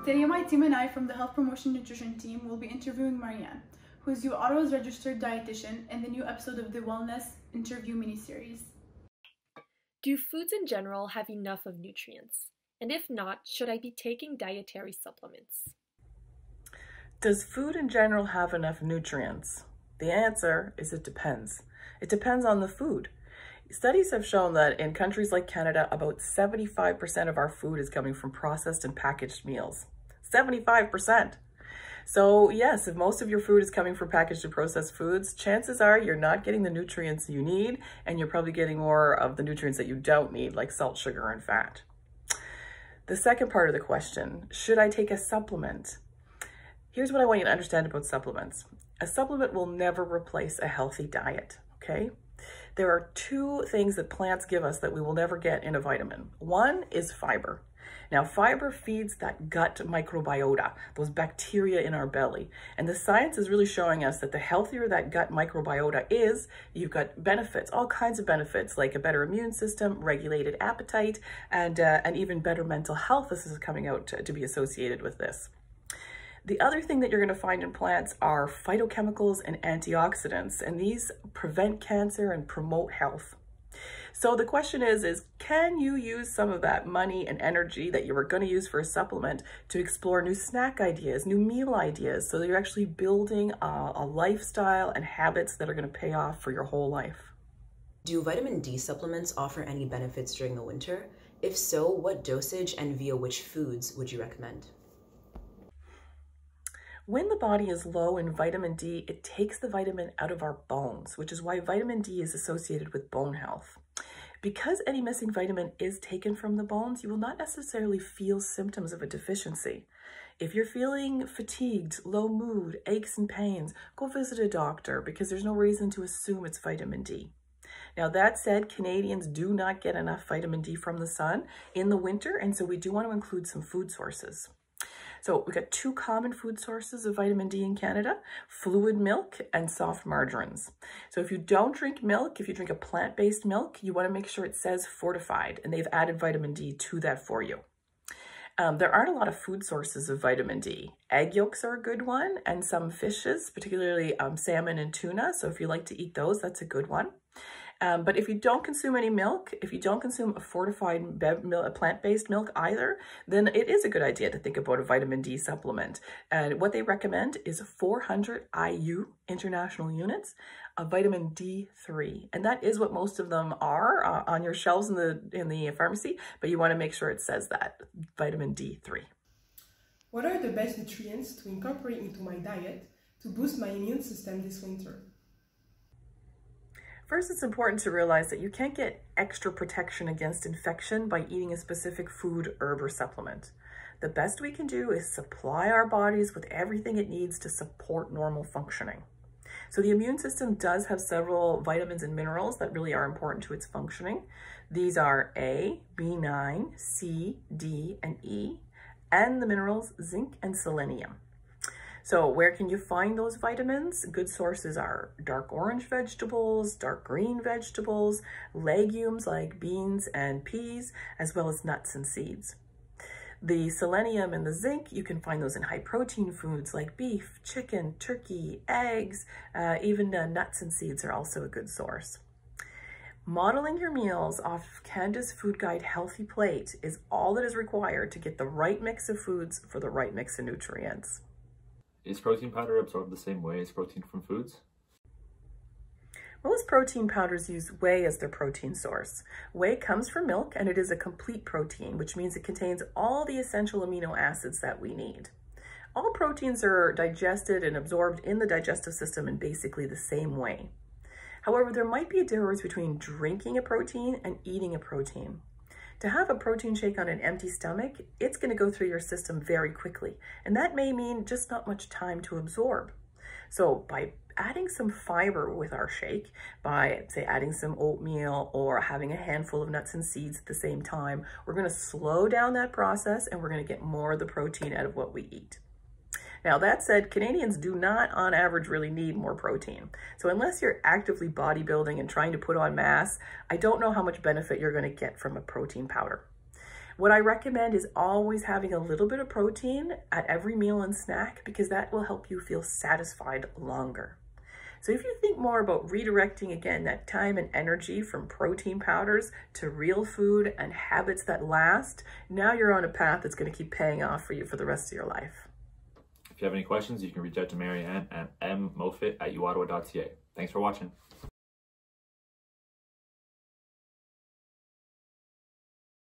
Today, my team and I from the Health Promotion Nutrition team will be interviewing Marianne, who is UARO's registered dietitian in the new episode of the Wellness Interview miniseries. Do foods in general have enough of nutrients? And if not, should I be taking dietary supplements? Does food in general have enough nutrients? The answer is it depends. It depends on the food. Studies have shown that in countries like Canada, about 75% of our food is coming from processed and packaged meals. 75%. So yes, if most of your food is coming from packaged and processed foods, chances are you're not getting the nutrients you need, and you're probably getting more of the nutrients that you don't need, like salt, sugar, and fat. The second part of the question, should I take a supplement? Here's what I want you to understand about supplements. A supplement will never replace a healthy diet, okay? There are two things that plants give us that we will never get in a vitamin. One is fiber. Now, fiber feeds that gut microbiota, those bacteria in our belly. And the science is really showing us that the healthier that gut microbiota is, you've got benefits, all kinds of benefits, like a better immune system, regulated appetite, and even better mental health. This is coming out to be associated with this. The other thing that you're going to find in plants are phytochemicals and antioxidants, and these prevent cancer and promote health. So the question is can you use some of that money and energy that you were going to use for a supplement to explore new snack ideas, new meal ideas, so that you're actually building a lifestyle and habits that are going to pay off for your whole life? Do vitamin D supplements offer any benefits during the winter? If so, what dosage and via which foods would you recommend? When the body is low in vitamin D, it takes the vitamin out of our bones, which is why vitamin D is associated with bone health. Because any missing vitamin is taken from the bones, you will not necessarily feel symptoms of a deficiency. If you're feeling fatigued, low mood, aches and pains, go visit a doctor because there's no reason to assume it's vitamin D. Now, that said, Canadians do not get enough vitamin D from the sun in the winter, and so we do want to include some food sources. So we've got two common food sources of vitamin D in Canada, fluid milk and soft margarines. So if you don't drink milk, if you drink a plant-based milk, you want to make sure it says fortified, and they've added vitamin D to that for you. There aren't a lot of food sources of vitamin D. Egg yolks are a good one, and some fishes, particularly salmon and tuna. So if you like to eat those, that's a good one. But if you don't consume any milk, if you don't consume a fortified plant-based milk either, then it is a good idea to think about a vitamin D supplement. And what they recommend is 400 IU, international units, of vitamin D3. And that is what most of them are on your shelves in the pharmacy, but you want to make sure it says that, vitamin D3. What are the best nutrients to incorporate into my diet to boost my immune system this winter? First, it's important to realize that you can't get extra protection against infection by eating a specific food, herb, or supplement. The best we can do is supply our bodies with everything it needs to support normal functioning. So the immune system does have several vitamins and minerals that really are important to its functioning. These are A, B9, C, D, and E, and the minerals zinc and selenium. So where can you find those vitamins? Good sources are dark orange vegetables, dark green vegetables, legumes like beans and peas, as well as nuts and seeds. The selenium and the zinc, you can find those in high protein foods like beef, chicken, turkey, eggs, even nuts and seeds are also a good source. Modeling your meals off Canada's Food Guide Healthy Plate is all that is required to get the right mix of foods for the right mix of nutrients. Is protein powder absorbed the same way as protein from foods? Most protein powders use whey as their protein source. Whey comes from milk, and it is a complete protein, which means it contains all the essential amino acids that we need. All proteins are digested and absorbed in the digestive system in basically the same way. However, there might be a difference between drinking a protein and eating a protein. To have a protein shake on an empty stomach, it's going to go through your system very quickly, and that may mean just not much time to absorb. So by adding some fiber with our shake, by say adding some oatmeal or having a handful of nuts and seeds at the same time, we're going to slow down that process and we're going to get more of the protein out of what we eat. Now, that said, Canadians do not, on average, really need more protein. So unless you're actively bodybuilding and trying to put on mass, I don't know how much benefit you're going to get from a protein powder. What I recommend is always having a little bit of protein at every meal and snack because that will help you feel satisfied longer. So if you think more about redirecting again that time and energy from protein powders to real food and habits that last, now you're on a path that's going to keep paying off for you for the rest of your life. If you have any questions, you can reach out to Marianne at mmoffat@uottawa.ca. Thanks for watching.